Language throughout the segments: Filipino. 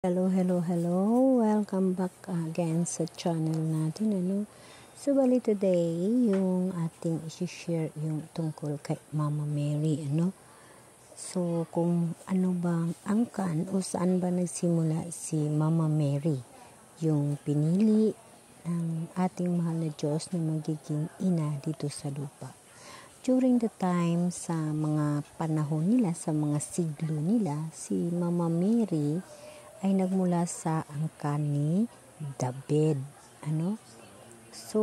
Hello. Welcome back again sa channel natin. So, bali today, yung ating isi-share yung tungkol kay Mama Mary. So, kung ano bang angkan o saan ba nagsimula si Mama Mary, yung pinili ng ating mahal na Diyos na magiging ina dito sa lupa. During the time, sa mga panahon nila, sa mga siglo nila, si Mama Mary ay nagmula sa angkan ni David. So,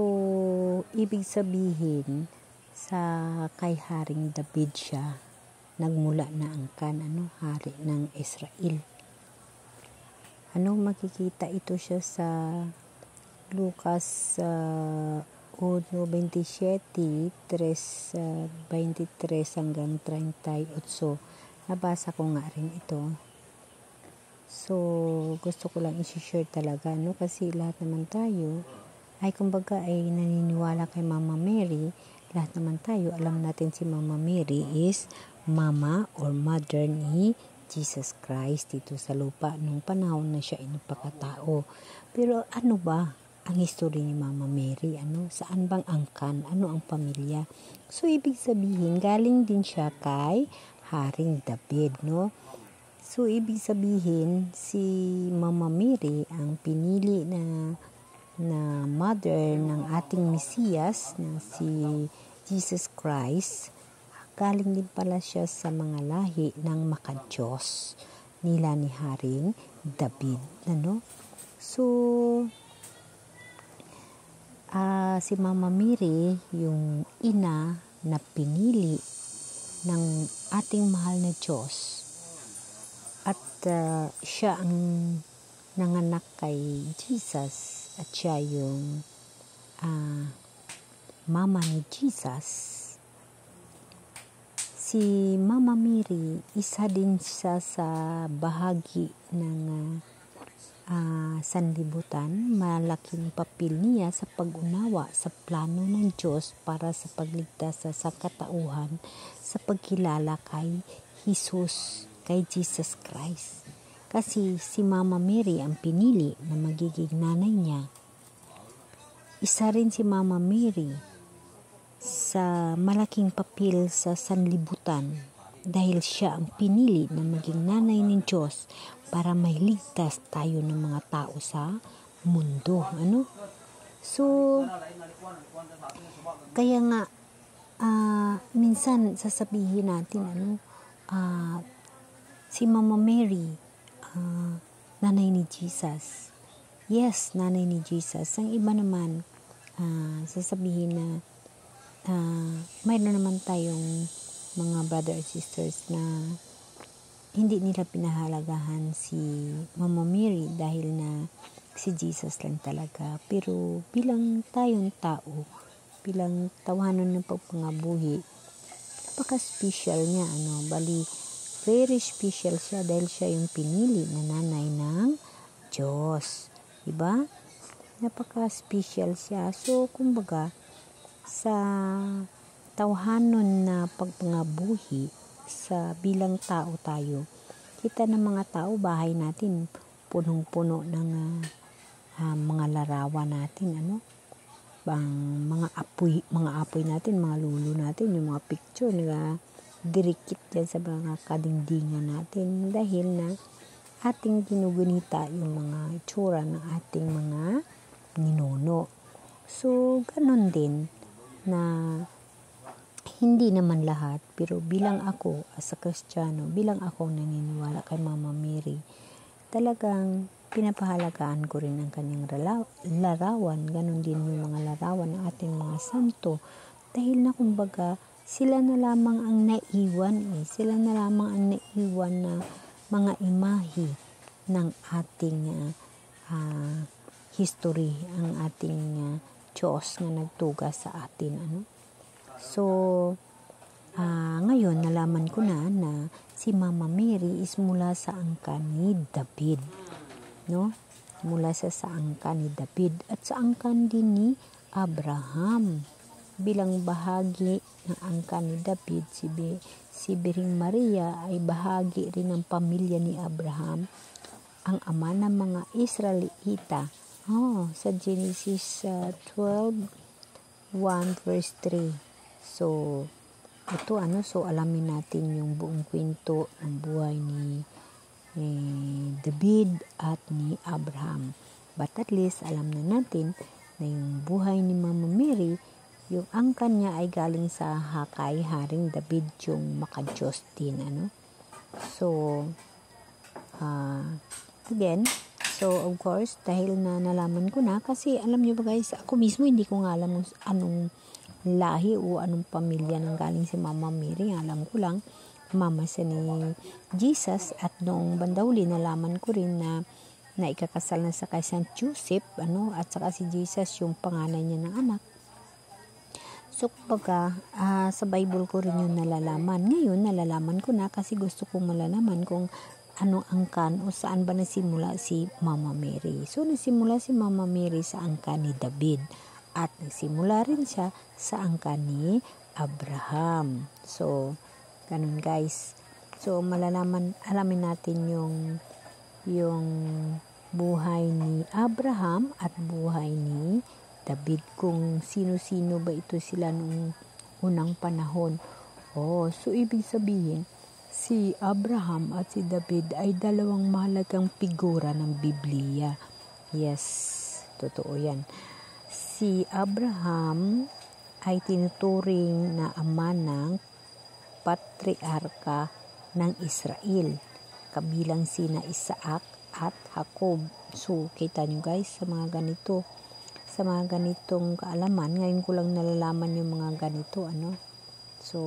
ibig sabihin, sa kay Haring David siya nagmula na angkan, hari ng Israel. Makikita ito siya sa Lucas 1:27, 3:23 hanggang 38. Nabasa ko nga rin ito. So, gusto ko lang i-share talaga, kasi lahat naman tayo ay kumbaga ay naniniwala kay Mama Mary. Lahat naman tayo, alam natin si Mama Mary is mama or mother ni Jesus Christ dito sa lupa nung panahon na siya inapakatao. Pero ano ba ang history ni Mama Mary? Saan bang angkan? Ano ang pamilya? So, ibig sabihin, galing din siya kay Haring David, So, ibig sabihin, si Mama Mary ang pinili na mother ng ating Mesiyas na si Jesus Christ. Galing din pala siya sa mga lahi ng makadiyos nila ni Haring David. So, si Mama Mary, yung ina na pinili ng ating mahal na Diyos. At siya ang nanganak kay Jesus at siya yung mama ni Jesus. Si Mama Mary, isa din siya sa bahagi ng sanlibutan. Malaking papel niya sa pag-unawa sa plano ng Diyos para sa pagligtas sa sangkatauhan sa pagkilala kay Jesus, kay Jesus Christ. Kasi si Mama Mary ang pinili na magiging nanay niya. Isa rin si Mama Mary sa malaking papel sa sanlibutan dahil siya ang pinili na maging nanay ng Diyos para mailigtas tayo ng mga tao sa mundo. So, kaya nga, minsan sasabihin natin, si Mama Mary, nanay ni Jesus. Yes, nanay ni Jesus. Ang iba naman, sasabihin na mayroon naman tayong mga brother and sisters na hindi nila pinahalagahan si Mama Mary dahil na si Jesus lang talaga. Pero bilang tayong tao, bilang tawanan ng pagpangabuhi, napaka-special niya. Bali, very special siya dahil siya yung pinili na nanay ng Diyos. Diba? Napaka-special siya. So, kumbaga, sa tawanan na pagpangabuhi, sa bilang tao tayo, kita ng mga tao, bahay natin, punong-puno ng mga larawan natin, mga apoy natin, mga lulo natin, yung mga picture nila, dirikit dyan sa mga kadingdingan natin dahil na ating ginugunita yung mga itsura ng ating mga ninuno. So, ganun din na hindi naman lahat, pero bilang ako as a Kristiyano, bilang ako naniniwala kay Mama Mary, talagang pinapahalagaan ko rin ang kanyang larawan. Ganun din yung mga larawan ng ating mga santo dahil na kumbaga sila na lamang ang naiwan sila na lamang ang naiwan na mga imahe ng ating history, ang ating Diyos na nagtugas sa atin. So, ngayon nalaman ko na si Mama Mary is mula sa angkan ni David. Mula sa angkan ni David at sa angkan din ni Abraham. Bilang bahagi ng angkan ni David, si Biring Maria ay bahagi rin ng pamilya ni Abraham ang ama ng mga Israelita. Sa Genesis 12:1 verse 3. So, ito so alamin natin yung buong kwento ng buhay ni David at ni Abraham. But at least alam na natin na yung buhay ni Mama Mary, yung angkan niya ay galing sa Hakay, Haring David, yung maka-Diyos din. So, again, so of course, dahil na nalaman ko na, kasi alam niyo ba guys, ako mismo hindi ko nga alam anong lahi o anong pamilya nang galing si Mama Mary. Alam ko lang, mama siya ni Jesus, at noong bandahuli nalaman ko rin na ikakasal na sa kay Saint Joseph, at saka si Jesus yung panganay niya ng anak. So, kumbaga, sa Bible ko rin yung nalalaman. Ngayon, nalalaman ko na kasi gusto kong malalaman kung anong angkan o saan ba nasimula si Mama Mary. So, nasimula si Mama Mary sa angkan ni David at nagsimula rin siya sa angkan ni Abraham. So, ganun guys. So, alamin natin yung buhay ni Abraham at buhay ni David, kung sino-sino ba ito sila noong unang panahon. So ibig sabihin, si Abraham at si David ay dalawang mahalagang figura ng Biblia. Yes, totoo yan. Si Abraham ay tinuturing na ama ng patriarka ng Israel, kabilang sina Isaac at Jacob. So, kita nyo guys, sa mga ganitong kaalaman, ngayon ko lang nalalaman yung mga ganito, So,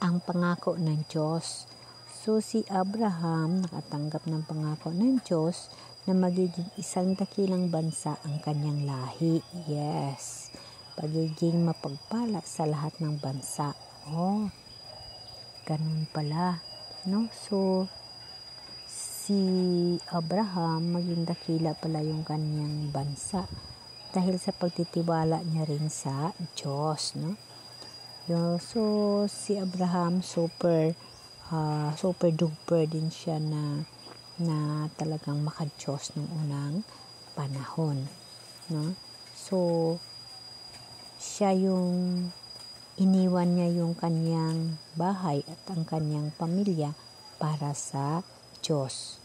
ang pangako ng Diyos. So, si Abraham nakatanggap ng pangako ng Diyos na magiging isang dakilang bansa ang kanyang lahi. Yes. Pagiging mapagpala sa lahat ng bansa. Ganun pala. So, si Abraham maging dakila pala yung kanyang bansa dahil sa pagtitiwala niya rin sa Diyos. So, si Abraham super duper din siya na talagang maka-Diyos nung unang panahon. So, siya yung iniwan niya yung kanyang bahay at ang kanyang pamilya para sa Diyos.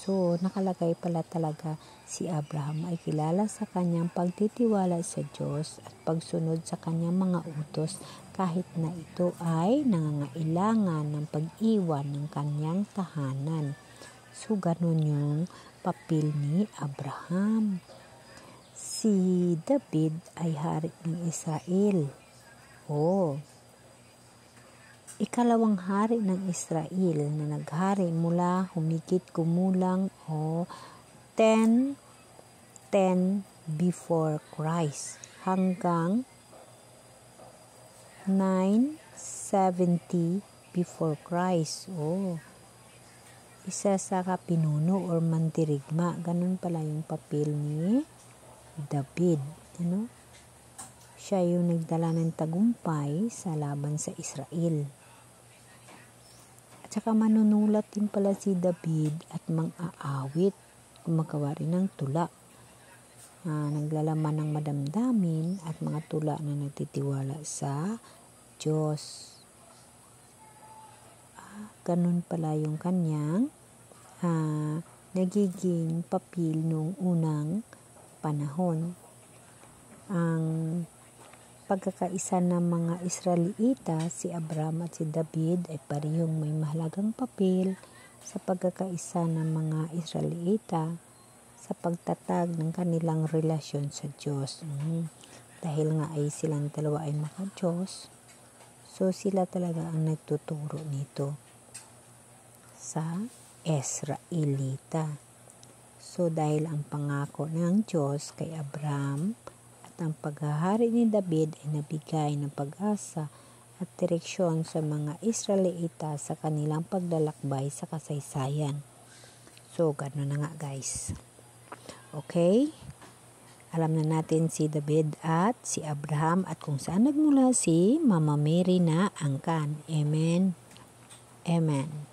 So, nakalagay pala talaga si Abraham ay kilala sa kanyang pagtitiwala sa Diyos at pagsunod sa kanyang mga utos kahit na ito ay nangangailangan ng pag-iwan ng kanyang tahanan. So, ganun yung papel ni Abraham. Si David ay hari ng Israel. Ikalawang hari ng Israel na naghari mula humigit kumulang 10 before Christ hanggang 970 before Christ. Isa sa kapinuno or mandirigma. Ganun pala yung papel ni David. Siya yung nagdala ng tagumpay sa laban sa Israel. At saka manunulat din pala si David at mang-aawit, gumagawa rin ng tula. Naglalaman ng madamdamin at mga tula na nagtitiwala sa Diyos. Ganun pala yung kanyang nagiging papel nung unang panahon. Ang pagkakaisa ng mga Israelita, si Abraham at si David ay parehong may mahalagang papel sa pagkakaisa ng mga Israelita sa pagtatag ng kanilang relasyon sa Diyos. Dahil nga ay silang dalawa ay maka-Diyos, so sila talaga ang nagtuturo nito sa Israelita. So dahil ang pangako ng Diyos kay Abraham at ang paghahari ni David ay nabigay ng pag-asa at direksyon sa mga Israelita sa kanilang paglalakbay sa kasaysayan. So gano'n na nga guys. Okay? Alam na natin si David at si Abraham at kung saan nagmula si Mama Mary na angkan. Amen. Amen.